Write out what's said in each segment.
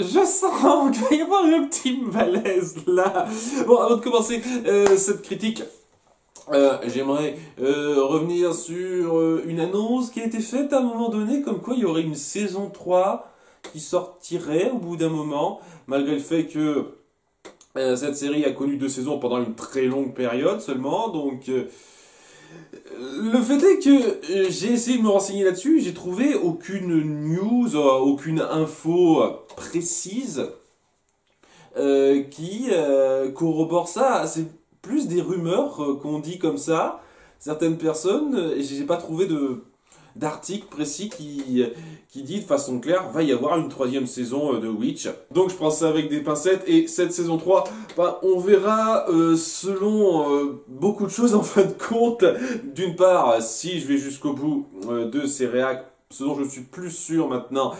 Je sens qu'il va y avoir un petit malaise là. Bon, avant de commencer cette critique, j'aimerais revenir sur une annonce qui a été faite à un moment donné, comme quoi il y aurait une saison 3 qui sortirait au bout d'un moment, malgré le fait que cette série a connu 2 saisons pendant une très longue période seulement. Donc, le fait est que j'ai essayé de me renseigner là-dessus, j'ai trouvé aucune news, aucune info précise qui corrobore ça. C'est plus des rumeurs qu'on dit comme ça. Certaines personnes, j'ai pas trouvé d'article précis qui dit de façon claire va y avoir une 3e saison de Witch. Donc je prends ça avec des pincettes, et cette saison 3, bah, on verra selon beaucoup de choses en fin de compte. D'une part, si je vais jusqu'au bout de ces réacs, ce dont je suis plus sûr maintenant,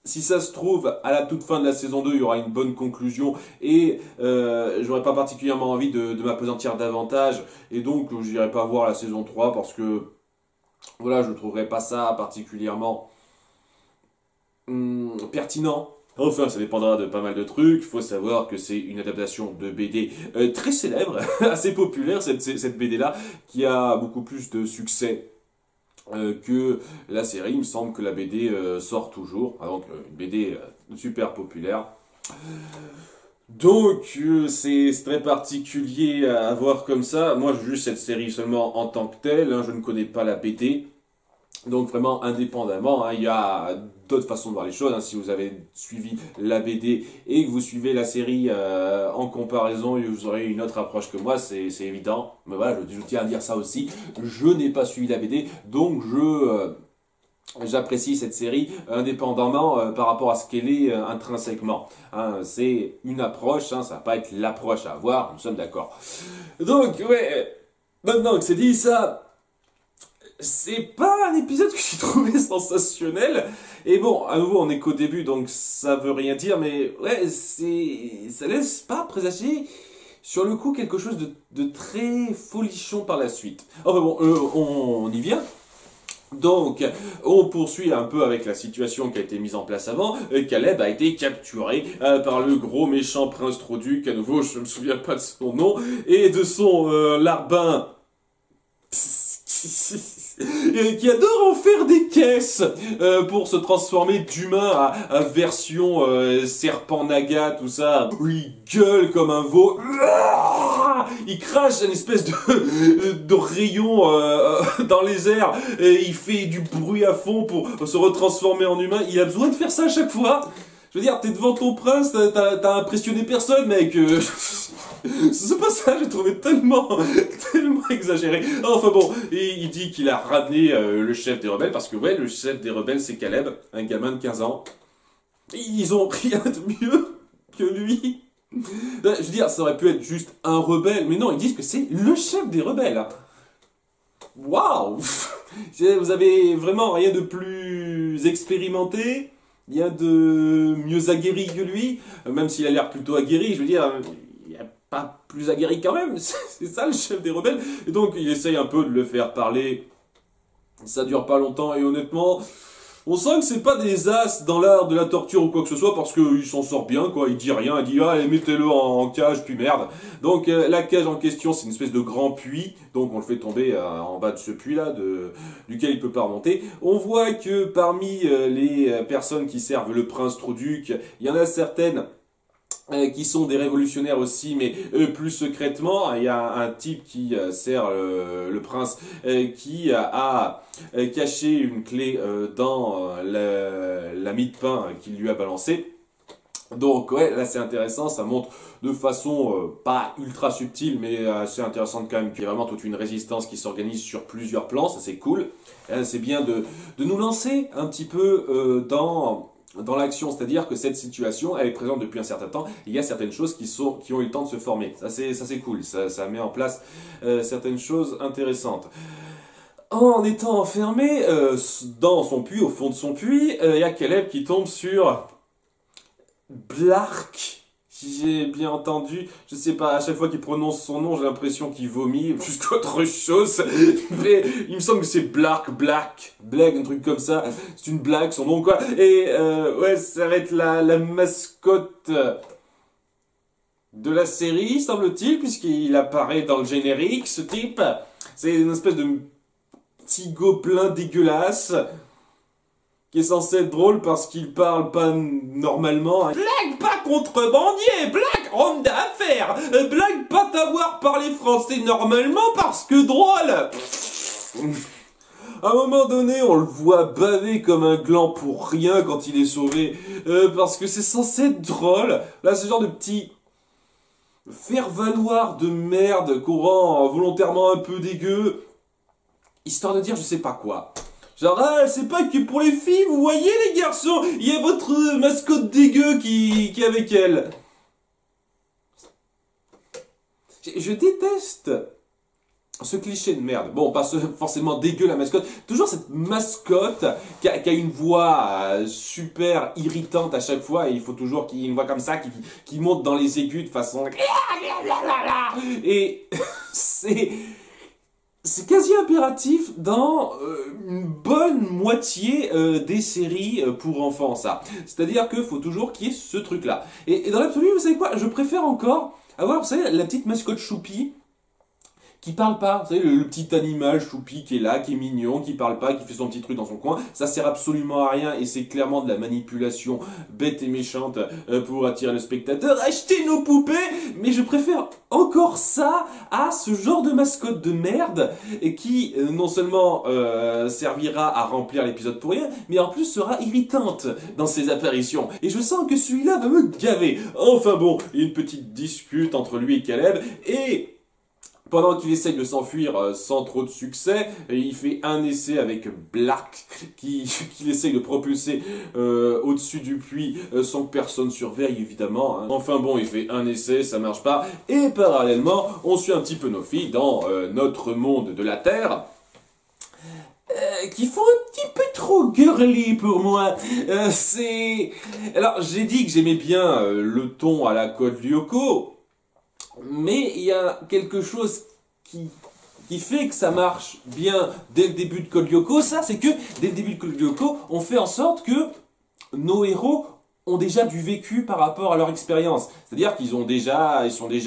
si ça se trouve, à la toute fin de la saison 2, il y aura une bonne conclusion, et j'aurais pas particulièrement envie de m'appesantir davantage, et donc j'irai pas voir la saison 3 parce que voilà, je ne trouverais pas ça particulièrement pertinent. Enfin, ça dépendra de pas mal de trucs. Il faut savoir que c'est une adaptation de BD très célèbre, assez populaire, cette BD-là, qui a beaucoup plus de succès que la série. Il me semble que la BD sort toujours. Ah, donc, une BD super populaire. Donc, c'est très particulier à voir comme ça. Moi, je juge cette série seulement en tant que telle, hein, je ne connais pas la BD. Donc, vraiment indépendamment, hein, il y a d'autres façons de voir les choses, hein. Si vous avez suivi la BD et que vous suivez la série en comparaison, vous aurez une autre approche que moi, c'est évident. Mais voilà, je tiens à dire ça aussi. Je n'ai pas suivi la BD, donc j'apprécie cette série indépendamment par rapport à ce qu'elle est intrinsèquement. Hein, c'est une approche, hein, ça va pas être l'approche à avoir, nous sommes d'accord. Donc, ouais, maintenant que c'est dit ça, c'est pas un épisode que j'ai trouvé sensationnel. Et bon, à nouveau, on est qu'au début, donc ça veut rien dire, mais ouais, ça laisse pas présager sur le coup quelque chose de très folichon par la suite. Enfin bon, on y vient. Donc, on poursuit un peu avec la situation qui a été mise en place avant. Caleb a été capturé par le gros méchant prince Troduc. À nouveau, je me souviens pas de son nom et de son larbin qui adore en faire des caisses pour se transformer d'humain à version serpent naga, tout ça. Il gueule comme un veau. Il crache une espèce de rayon dans les airs, et il fait du bruit à fond pour se retransformer en humain. Il a besoin de faire ça à chaque fois. Je veux dire, t'es devant ton prince, t'as impressionné personne, mec. Ce passage, j'ai trouvé tellement exagéré. Enfin bon, et il dit qu'il a ramené le chef des rebelles, parce que ouais, le chef des rebelles, c'est Caleb, un gamin de 15 ans. Ils ont rien de mieux que lui. Je veux dire, ça aurait pu être juste un rebelle, mais non, ils disent que c'est le chef des rebelles. Waouh. Vous avez vraiment rien de plus expérimenté, rien de mieux aguerri que lui, même s'il a l'air plutôt aguerri, je veux dire, il n'y a pas plus aguerri quand même, c'est ça le chef des rebelles. Et donc il essaye un peu de le faire parler, ça dure pas longtemps, et honnêtement, on sent que c'est pas des as dans l'art de la torture ou quoi que ce soit, parce qu'il s'en sort bien, quoi. Il dit rien, il dit ah, allez, mettez-le en cage, puis merde. Donc la cage en question, c'est une espèce de grand puits, donc on le fait tomber en bas de ce puits-là, duquel il peut pas remonter. On voit que parmi les personnes qui servent le prince Troduc, il y en a certaines qui sont des révolutionnaires aussi, mais plus secrètement. Il y a un type qui sert le prince, qui a caché une clé dans la mie de pain qu'il lui a balancée. Donc ouais, là c'est intéressant, ça montre de façon pas ultra subtile, mais assez intéressante quand même, qu'il y a vraiment toute une résistance qui s'organise sur plusieurs plans, ça c'est cool. C'est bien de nous lancer un petit peu dans l'action, c'est-à-dire que cette situation, elle est présente depuis un certain temps, il y a certaines choses qui ont eu le temps de se former. Ça c'est cool, ça met en place certaines choses intéressantes. En étant enfermé dans son puits, au fond de son puits, il y a Caleb qui tombe sur Blark. Si j'ai bien entendu, je sais pas, à chaque fois qu'il prononce son nom, j'ai l'impression qu'il vomit plus qu'autre chose. Mais il me semble que c'est Black, un truc comme ça. C'est une blague, son nom, quoi. Et ouais, ça va être la mascotte de la série, semble-t-il, puisqu'il apparaît dans le générique, ce type. C'est une espèce de petit gobelin dégueulasse qui est censé être drôle parce qu'il parle pas normalement. Blague pas contrebandier, blague homme d'affaires, blague pas t'avoir parlé français normalement parce que drôle. À un moment donné, on le voit baver comme un gland pour rien quand il est sauvé, parce que c'est censé être drôle. Là, ce genre de petit faire-valoir de merde qu'on rend volontairement un peu dégueu, histoire de dire je sais pas quoi. Genre, ah, c'est pas que pour les filles, vous voyez les garçons, il y a votre mascotte dégueu qui est avec elle. Je déteste ce cliché de merde. Bon, pas forcément dégueu la mascotte. Toujours cette mascotte qui a une voix super irritante à chaque fois. Et il faut toujours qu'il y ait une voix comme ça qui monte dans les aigus de façon... Et c'est quasi impératif dans une bonne moitié des séries pour enfants, ça. C'est-à-dire qu'il faut toujours qu'il y ait ce truc-là. Et dans l'absolu, vous savez quoi? Je préfère encore avoir, vous savez, la petite mascotte Choupi qui parle pas. Vous savez, le petit animal Choupi qui est là, qui est mignon, qui parle pas, qui fait son petit truc dans son coin. Ça sert absolument à rien et c'est clairement de la manipulation bête et méchante pour attirer le spectateur. Achetez nos poupées! Mais je préfère encore ça à ce genre de mascotte de merde et qui non seulement servira à remplir l'épisode pour rien, mais en plus sera irritante dans ses apparitions. Et je sens que celui-là va me gaver. Enfin bon, il y a une petite dispute entre lui et Caleb et... pendant qu'il essaye de s'enfuir sans trop de succès, il fait un essai avec Black, qu'il essaye de propulser au-dessus du puits sans que personne surveille, évidemment. Hein. Enfin bon, il fait un essai, ça marche pas. Et parallèlement, on suit un petit peu nos filles dans notre monde de la Terre. Qui font un petit peu trop girly pour moi. Alors, j'ai dit que j'aimais bien le ton à la Code Lyoko. Mais il y a quelque chose qui fait que ça marche bien dès le début de Code Lyoko, ça c'est que dès le début de Code Lyoko, on fait en sorte que nos héros ont déjà du vécu par rapport à leur expérience. C'est-à-dire qu'ils sont déjà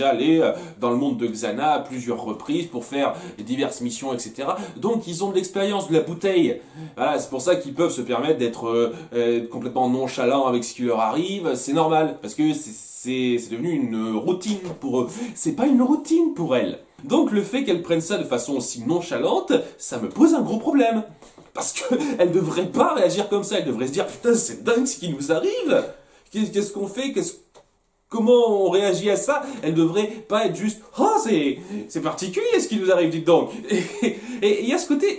allés dans le monde de Xana à plusieurs reprises pour faire diverses missions, etc. Donc ils ont de l'expérience de la bouteille. Voilà, c'est pour ça qu'ils peuvent se permettre d'être complètement nonchalants avec ce qui leur arrive. C'est normal, parce que c'est devenu une routine pour eux. C'est pas une routine pour elles. Donc le fait qu'elles prennent ça de façon aussi nonchalante, ça me pose un gros problème. Parce qu'elles devraient pas réagir comme ça, elles devraient se dire « Putain, c'est dingue ce qui nous arrive ! Qu'est-ce qu'on fait? Comment on réagit à ça ?» Elles devraient pas être juste « Oh, c'est particulier ce qui nous arrive, dites donc !» Et il y a ce côté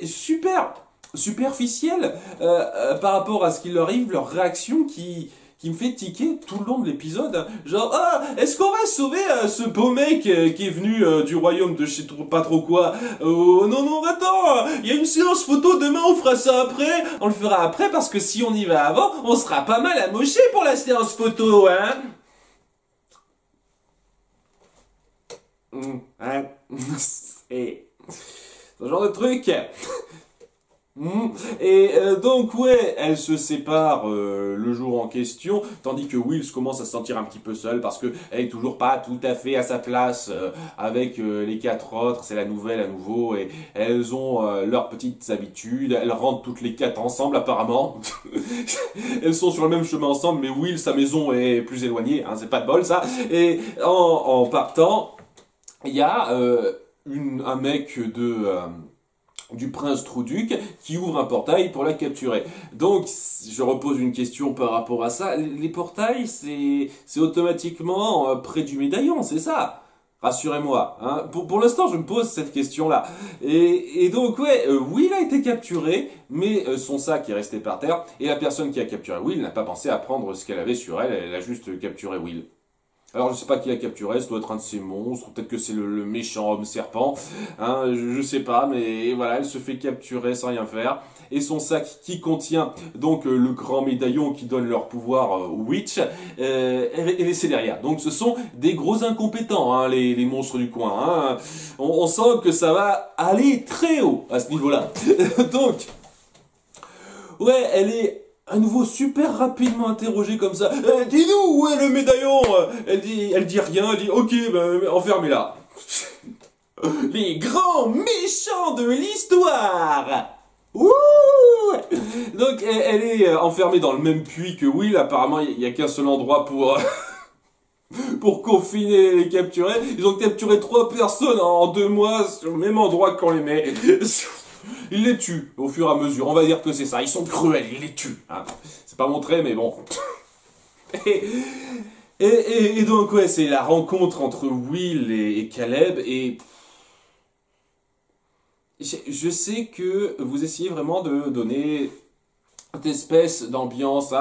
superficiel par rapport à ce qui leur arrive, leur réaction qui me fait tiquer tout le long de l'épisode. Genre, ah, est-ce qu'on va sauver ce beau mec qui est venu du royaume de je sais pas trop quoi? Oh non, attends, il y a une séance photo, demain on fera ça après. On le fera après parce que si on y va avant, on sera pas mal amoché pour la séance photo, hein? Hein? C'est ce genre de truc. Et donc ouais, elle se sépare le jour en question, tandis que Wills commence à se sentir un petit peu seule parce que elle est toujours pas tout à fait à sa place avec les quatre autres, c'est la nouvelle à nouveau, et elles ont leurs petites habitudes, elles rentrent toutes les quatre ensemble apparemment, elles sont sur le même chemin ensemble, mais Wills, sa maison est plus éloignée, hein, c'est pas de bol ça, et en partant, il y a un mec du prince Trouduc qui ouvre un portail pour la capturer. Donc, je repose une question par rapport à ça. Les portails, c'est automatiquement près du médaillon, c'est ça? Rassurez-moi. Hein. Pour l'instant, je me pose cette question-là. Et donc, ouais, Will a été capturé, mais son sac est resté par terre, et la personne qui a capturé Will n'a pas pensé à prendre ce qu'elle avait sur elle, elle a juste capturé Will. Alors je sais pas qui l'a capturé, ça doit être un de ces monstres, peut-être que c'est le méchant homme serpent, hein, je sais pas, mais voilà, elle se fait capturer sans rien faire. Et son sac qui contient donc le grand médaillon qui donne leur pouvoir aux witch, est laissé derrière. Donc ce sont des gros incompétents, hein, les monstres du coin. Hein. On sent que ça va aller très haut à ce niveau-là. Donc, ouais, elle est à nouveau super rapidement interrogée comme ça. Dis-nous, où est le médaillon? Elle dit rien, elle dit ok, ben enfermez-la. Les grands méchants de l'histoire. Ouh. Donc elle est enfermée dans le même puits que Will. Apparemment, il n'y a qu'un seul endroit pour pour confiner et les capturer. Ils ont capturé 3 personnes en 2 mois sur le même endroit qu'on les met. Ils les tuent au fur et à mesure. On va dire que c'est ça. Ils sont cruels, ils les tuent. Hein. C'est pas montré, mais bon. Et donc, ouais, c'est la rencontre entre Will et Caleb. Et je sais que vous essayez vraiment de donner cette espèce d'ambiance,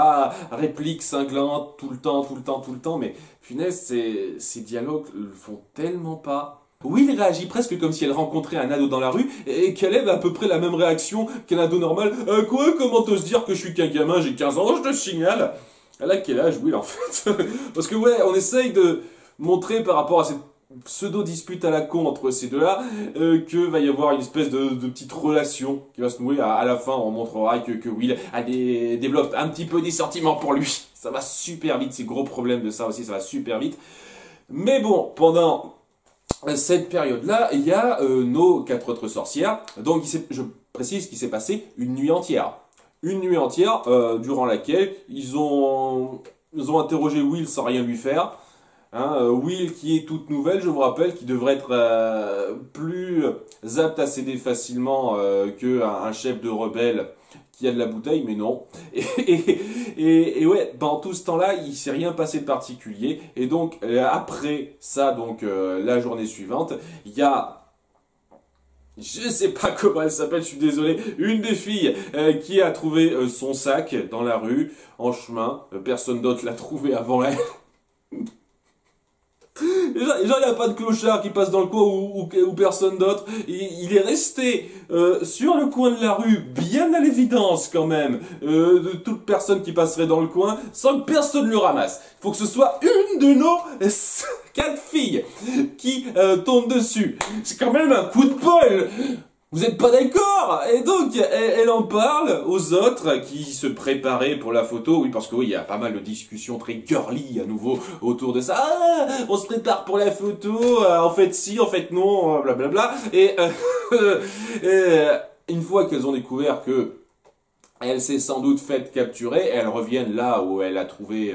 réplique cinglante, tout le temps, tout le temps, tout le temps. Mais punaise, ces dialogues le font tellement pas. Will réagit presque comme si elle rencontrait un ado dans la rue, et Caleb a à peu près la même réaction qu'un ado normal. Quoi? Comment t'oses dire que je suis qu'un gamin? J'ai 15 ans, je te signale. Elle a quel âge, Will, en fait? Parce que ouais, on essaye de montrer par rapport à cette pseudo-dispute à la con entre ces deux-là, que va y avoir une espèce de petite relation qui va se nouer. À la fin, on montrera que Will développe un petit peu des sentiments pour lui. Ça va super vite, c'est gros problème de ça aussi, ça va super vite. Mais bon, pendant cette période-là, il y a nos 4 autres sorcières. Donc, je précise qu'il s'est passé une nuit entière. Une nuit entière durant laquelle ils ont interrogé Will sans rien lui faire. Hein, Will qui est toute nouvelle, je vous rappelle, qui devrait être plus apte à céder facilement qu'un chef de rebelle qui a de la bouteille, mais non. Et ouais, pendant tout ce temps-là, il s'est rien passé de particulier. Et donc, après ça, donc la journée suivante, il y a... Je sais pas comment elle s'appelle, je suis désolé. Une des filles qui a trouvé son sac dans la rue, en chemin. Personne d'autre l'a trouvé avant elle. Genre, il n'y a pas de clochard qui passe dans le coin ou personne d'autre. Il est resté sur le coin de la rue, bien à l'évidence quand même, de toute personne qui passerait dans le coin, sans que personne le ramasse. Il faut que ce soit une de nos 4 filles qui tombe dessus. C'est quand même un coup de bol. Vous êtes pas d'accord? Et donc, elle en parle aux autres qui se préparaient pour la photo. Oui, parce que oui, il y a pas mal de discussions très girly à nouveau autour de ça. Ah, on se prépare pour la photo, en fait si, en fait non, blablabla. Et une fois qu'elles ont découvert que elle s'est sans doute faite capturer, elles reviennent là où elle a trouvé...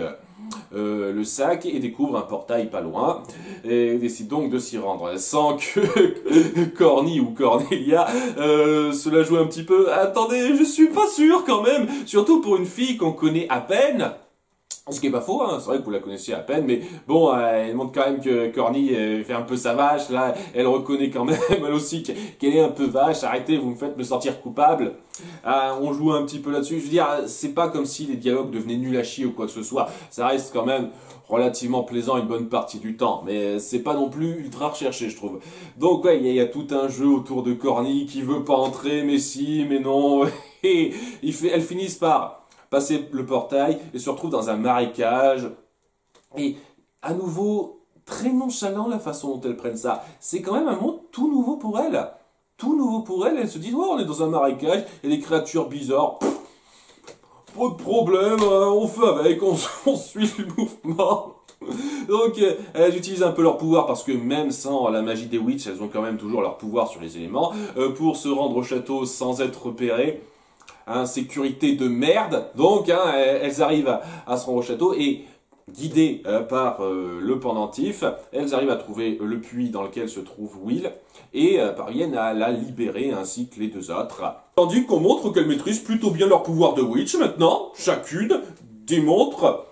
le sac et découvre un portail pas loin et décide donc de s'y rendre sans que Corny ou Cornelia se la joue un petit peu. Attendez, je suis pas sûr quand même, surtout pour une fille qu'on connaît à peine. Ce qui est pas faux, hein, c'est vrai que vous la connaissiez à peine, mais bon, elle montre quand même que Corny fait un peu sa vache, là, elle reconnaît quand même, elle aussi, qu'elle est un peu vache, arrêtez, vous me faites me sentir coupable. On joue un petit peu là-dessus, je veux dire, c'est pas comme si les dialogues devenaient nuls à chier ou quoi que ce soit, ça reste quand même relativement plaisant une bonne partie du temps, mais c'est pas non plus ultra recherché, je trouve. Donc ouais, il y a tout un jeu autour de Corny qui veut pas entrer, mais si, mais non, et elles finissent par... passer le portail et se retrouve dans un marécage. Et à nouveau, très nonchalant la façon dont elles prennent ça. C'est quand même un monde tout nouveau pour elles. Tout nouveau pour elles. Elles se disent, oh, on est dans un marécage, il y a des créatures bizarres. Pff, pas de problème, on fait avec, on suit le mouvement. Donc, elles utilisent un peu leur pouvoir parce que même sans la magie des witches, elles ont quand même toujours leur pouvoir sur les éléments pour se rendre au château sans être repérées. Sécurité de merde. Donc, elles arrivent à se rendre au château et, guidées par le pendentif, elles arrivent à trouver le puits dans lequel se trouve Will et parviennent à la libérer ainsi que les 2 autres. Tandis qu'on montre qu'elles maîtrisent plutôt bien leur pouvoir de witch maintenant, chacune démontre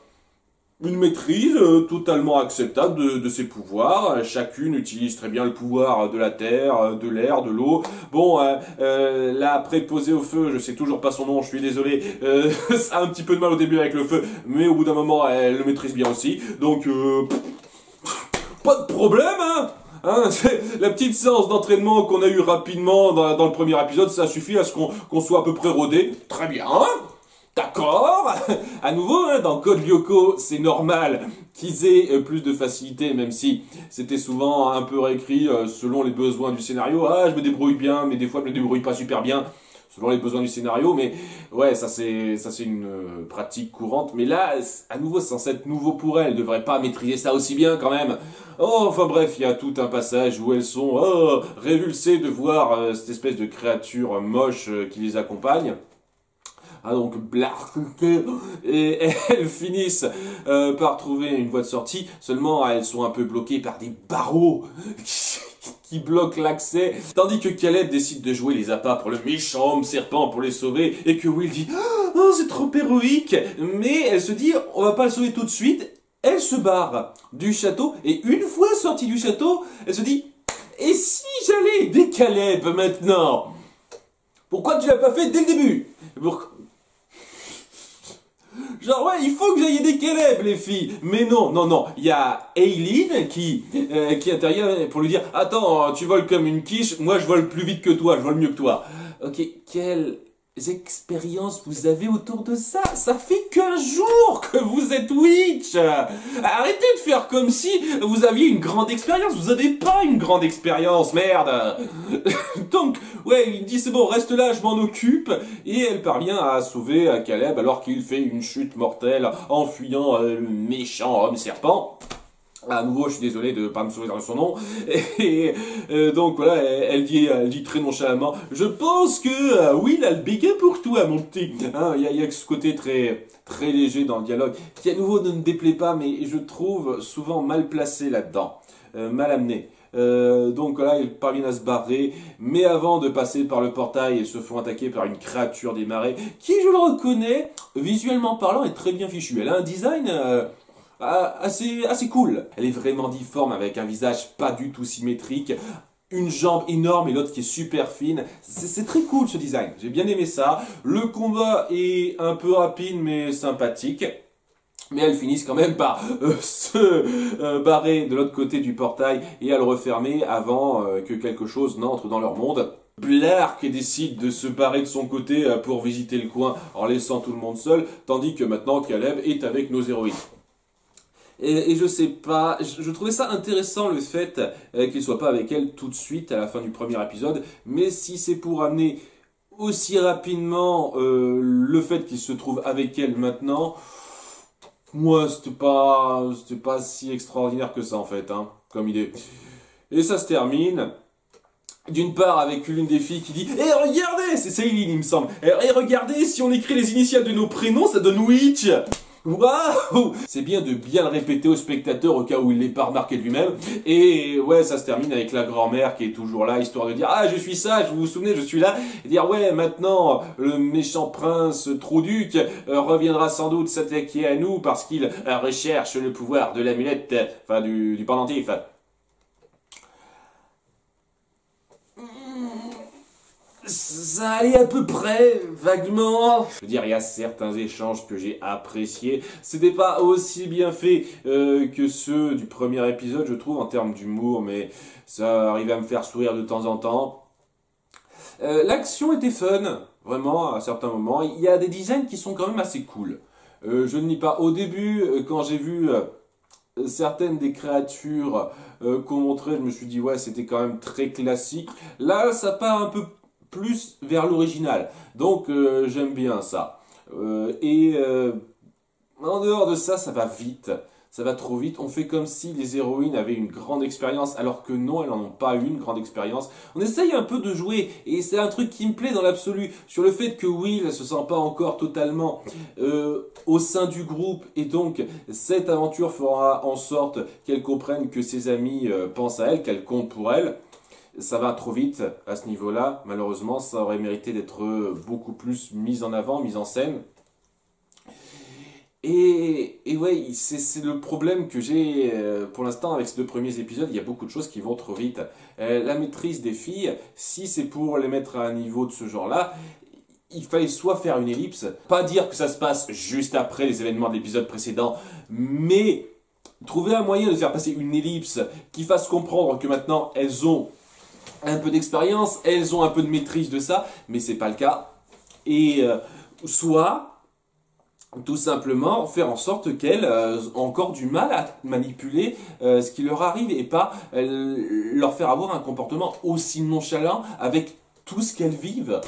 une maîtrise totalement acceptable de ses pouvoirs. Chacune utilise très bien le pouvoir de la terre, de l'air, de l'eau. Bon, la préposée au feu, je sais toujours pas son nom, je suis désolé. Ça a un petit peu de mal au début avec le feu, mais au bout d'un moment, elle le maîtrise bien aussi. Donc, pas de problème, hein. La petite séance d'entraînement qu'on a eu rapidement dans le premier épisode, ça suffit à ce qu'on soit à peu près rodé. Très bien, d'accord. À nouveau, hein, dans Code Lyoko, c'est normal qu'ils aient plus de facilité, même si c'était souvent un peu réécrit selon les besoins du scénario. Ah, je me débrouille bien, mais des fois je me débrouille pas super bien, selon les besoins du scénario. Mais ouais, ça c'est une pratique courante. Mais là, à nouveau, c'est censé être nouveau pour elles. Elles devraient pas maîtriser ça aussi bien quand même. Oh, enfin bref, il y a tout un passage où elles sont révulsées de voir cette espèce de créature moche qui les accompagne. Ah donc, et elles finissent par trouver une voie de sortie, seulement elles sont un peu bloquées par des barreaux qui bloquent l'accès, tandis que Caleb décide de jouer les appâts pour le méchant homme serpent pour les sauver, et que Will dit « Oh, c'est trop héroïque !» Mais elle se dit « On va pas le sauver tout de suite !» Elle se barre du château, et une fois sortie du château, elle se dit « Et si j'allais aider Caleb maintenant ? Pourquoi tu l'as pas fait dès le début ? Genre, ouais, il faut que j'aille aider Caleb, les filles. Mais non. Il y a Aileen qui intervient pour lui dire « Attends, tu voles comme une quiche, moi je vole plus vite que toi, je vole mieux que toi. » Ok, quelles expériences vous avez autour de ça? Ça fait qu'un jour que vous êtes witch. Arrêtez de faire comme si vous aviez une grande expérience. Vous avez pas une grande expérience, merde. Donc, ouais, il dit c'est bon, reste là, je m'en occupe. Et elle parvient à sauver Caleb alors qu'il fait une chute mortelle en fuyant le méchant homme serpent. À nouveau, je suis désolé de pas me souvenir de son nom. Et donc voilà, elle dit très nonchalamment, je pense que Will a le béguin pour toi, mon petit. Hein, il y a ce côté très léger dans le dialogue qui à nouveau ne me déplaît pas, mais je trouve souvent mal placé là-dedans, mal amené. Donc voilà, ils parviennent à se barrer, mais avant de passer par le portail, ils se font attaquer par une créature des marais qui, je le reconnais, visuellement parlant, est très bien fichue. Elle a un design assez cool. Elle est vraiment difforme avec un visage pas du tout symétrique, une jambe énorme et l'autre qui est super fine. C'est très cool ce design, j'ai bien aimé ça. Le combat est un peu rapide mais sympathique. Mais elles finissent quand même par se barrer de l'autre côté du portail et à le refermer avant que quelque chose n'entre dans leur monde. Blark décide de se barrer de son côté pour visiter le coin en laissant tout le monde seul, tandis que maintenant Caleb est avec nos héroïnes. Et je sais pas, je trouvais ça intéressant le fait qu'il soit pas avec elle tout de suite à la fin du premier épisode, mais si c'est pour amener aussi rapidement le fait qu'il se trouve avec elle maintenant, moi c'était pas si extraordinaire que ça en fait, hein, comme idée. Et ça se termine d'une part avec l'une des filles qui dit « Eh regardez !» C'est Aileen il me semble. « Eh regardez, si on écrit les initiales de nos prénoms, ça donne Witch !» Waouh! C'est bien de bien le répéter au spectateur au cas où il l'ait pas remarqué de lui-même. Et ouais, ça se termine avec la grand-mère qui est toujours là, histoire de dire « Ah, je suis sage, vous vous souvenez, je suis là !» Et dire « Ouais, maintenant, le méchant prince Trouduc reviendra sans doute s'attaquer à nous parce qu'il recherche le pouvoir de l'amulette, enfin du pendentif. » Ça allait à peu près, vaguement. Je veux dire, il y a certains échanges que j'ai appréciés. C'était pas aussi bien fait que ceux du premier épisode, je trouve, en termes d'humour, mais ça arrivait à me faire sourire de temps en temps. L'action était fun, vraiment, à certains moments. Il y a des designs qui sont quand même assez cool. Je ne nie pas. Au début, quand j'ai vu certaines des créatures qu'on montrait, je me suis dit, ouais, c'était quand même très classique. Là, ça part un peu plus vers l'original. Donc j'aime bien ça. En dehors de ça, ça va vite. Ça va trop vite. On fait comme si les héroïnes avaient une grande expérience, alors que non, elles n'en ont pas eu une grande expérience. On essaye un peu de jouer, et c'est un truc qui me plaît dans l'absolu, sur le fait que Will ne se sent pas encore totalement au sein du groupe, et donc cette aventure fera en sorte qu'elle comprenne que ses amis pensent à elle, qu'elle compte pour elle. Ça va trop vite à ce niveau-là. Malheureusement, ça aurait mérité d'être beaucoup plus mis en avant, mis en scène. Et ouais, c'est le problème que j'ai pour l'instant avec ces deux premiers épisodes. Il y a beaucoup de choses qui vont trop vite. La maîtrise des filles, si c'est pour les mettre à un niveau de ce genre-là, il fallait soit faire une ellipse, pas dire que ça se passe juste après les événements de l'épisode précédent, mais Trouver un moyen de faire passer une ellipse qui fasse comprendre que maintenant elles ont un peu d'expérience, elles ont un peu de maîtrise de ça, mais c'est pas le cas. Et soit tout simplement faire en sorte qu'elles ont encore du mal à manipuler ce qui leur arrive et pas leur faire avoir un comportement aussi nonchalant avec tout ce qu'elles vivent.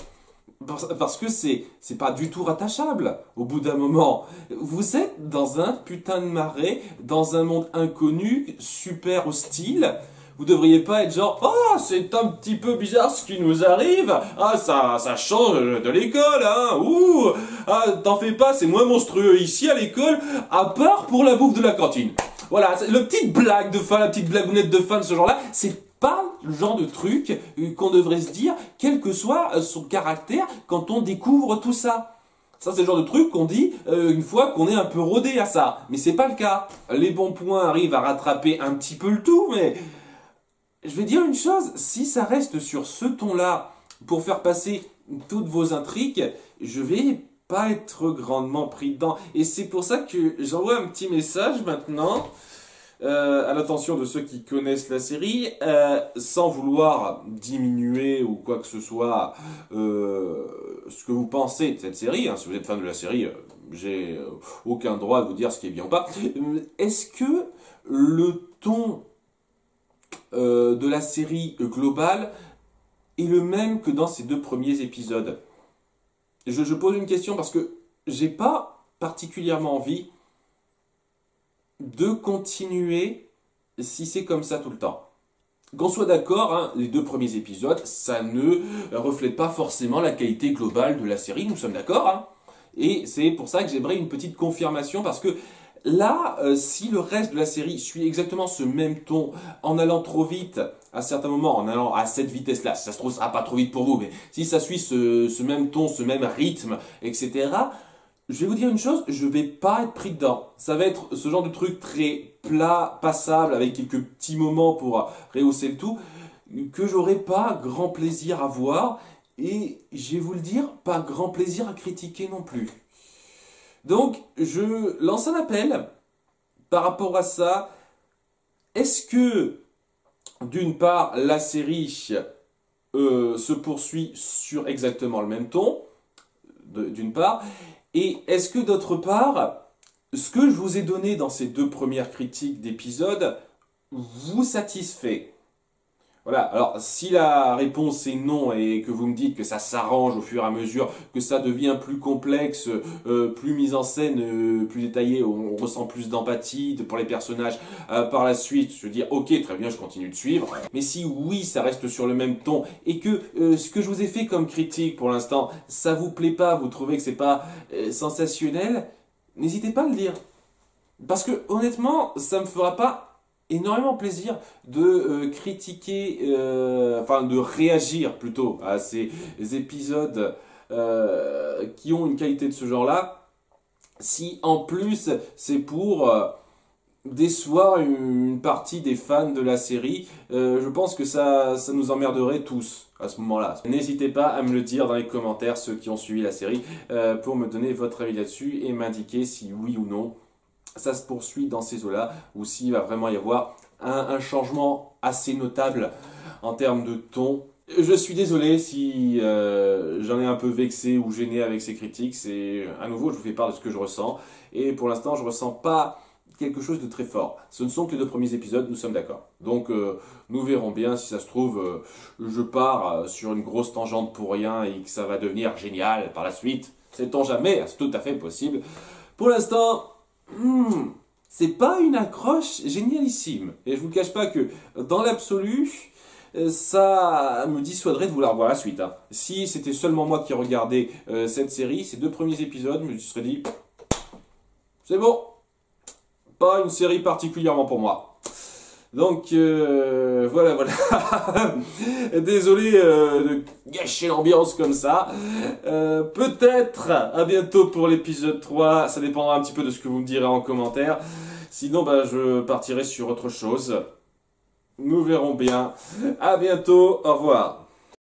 Parce que c'est pas du tout rattachable au bout d'un moment. Vous êtes dans un putain de marais, dans un monde inconnu, super hostile. Vous devriez pas être genre, oh, c'est un petit peu bizarre ce qui nous arrive. Ah, ça change de l'école, hein. Ouh, ah, t'en fais pas, c'est moins monstrueux ici à l'école, à part pour la bouffe de la cantine. Voilà, le petite blague de fin, la petite blagounette de fin de ce genre-là, c'est pas le genre de truc qu'on devrait se dire, quel que soit son caractère, quand on découvre tout ça. Ça, c'est le genre de truc qu'on dit une fois qu'on est un peu rodé à ça. Mais c'est pas le cas. Les bons points arrivent à rattraper un petit peu le tout, mais je vais dire une chose, si ça reste sur ce ton-là pour faire passer toutes vos intrigues, je vais pas être grandement pris dedans. Et c'est pour ça que j'envoie un petit message maintenant à l'attention de ceux qui connaissent la série, sans vouloir diminuer ou quoi que ce soit ce que vous pensez de cette série. Hein. Si vous êtes fan de la série, j'ai aucun droit de vous dire ce qui est bien ou pas. Est-ce que le ton de la série globale est le même que dans ces 2 premiers épisodes? Je pose une question parce que j'ai pas particulièrement envie de continuer si c'est comme ça tout le temps. Qu'on soit d'accord, hein, les 2 premiers épisodes, ça ne reflète pas forcément la qualité globale de la série, nous sommes d'accord, hein. Et c'est pour ça que j'aimerais une petite confirmation parce que là, si le reste de la série suit exactement ce même ton, en allant trop vite, à certains moments, en allant à cette vitesse-là, si ça se trouve, ça sera pas trop vite pour vous, mais si ça suit ce même ton, ce même rythme, etc., je vais vous dire une chose, je vais pas être pris dedans. Ça va être ce genre de truc très plat, passable, avec quelques petits moments pour rehausser le tout, que j'aurai pas grand plaisir à voir, et je vais vous le dire, pas grand plaisir à critiquer non plus. Donc, je lance un appel par rapport à ça. Est-ce que, d'une part, la série se poursuit sur exactement le même ton, d'une part, et est-ce que, d'autre part, ce que je vous ai donné dans ces 2 premières critiques d'épisodes vous satisfait? Voilà, alors si la réponse est non et que vous me dites que ça s'arrange au fur et à mesure, que ça devient plus complexe, plus mise en scène, plus détaillé, on ressent plus d'empathie pour les personnages par la suite, je veux dire ok très bien je continue de suivre, mais si oui ça reste sur le même ton et que ce que je vous ai fait comme critique pour l'instant, ça vous plaît pas, vous trouvez que c'est pas sensationnel, n'hésitez pas à le dire. Parce que honnêtement, ça me fera pas énormément plaisir de critiquer, enfin de réagir plutôt à ces épisodes qui ont une qualité de ce genre-là, si en plus c'est pour décevoir une partie des fans de la série, je pense que ça nous emmerderait tous à ce moment-là. N'hésitez pas à me le dire dans les commentaires, ceux qui ont suivi la série, pour me donner votre avis là-dessus et m'indiquer si oui ou non ça se poursuit dans ces eaux-là, ou s'il va vraiment y avoir un changement assez notable en termes de ton. Je suis désolé si j'en ai un peu vexé ou gêné avec ces critiques, c'est à nouveau je vous fais part de ce que je ressens, et pour l'instant je ressens pas quelque chose de très fort. Ce ne sont que les 2 premiers épisodes, nous sommes d'accord. Donc nous verrons bien, si ça se trouve, je pars sur une grosse tangente pour rien et que ça va devenir génial par la suite. Sait-on jamais, c'est tout à fait possible. Pour l'instant, c'est pas une accroche génialissime. Et je vous cache pas que dans l'absolu, ça me dissuaderait de vouloir voir la suite. Hein. Si c'était seulement moi qui regardais cette série, ces 2 premiers épisodes, je me serais dit, c'est bon, pas une série particulièrement pour moi. Donc voilà. Désolé de gâcher l'ambiance comme ça. Peut-être à bientôt pour l'épisode 3. Ça dépendra un petit peu de ce que vous me direz en commentaire. Sinon, je partirai sur autre chose. Nous verrons bien. À bientôt. Au revoir.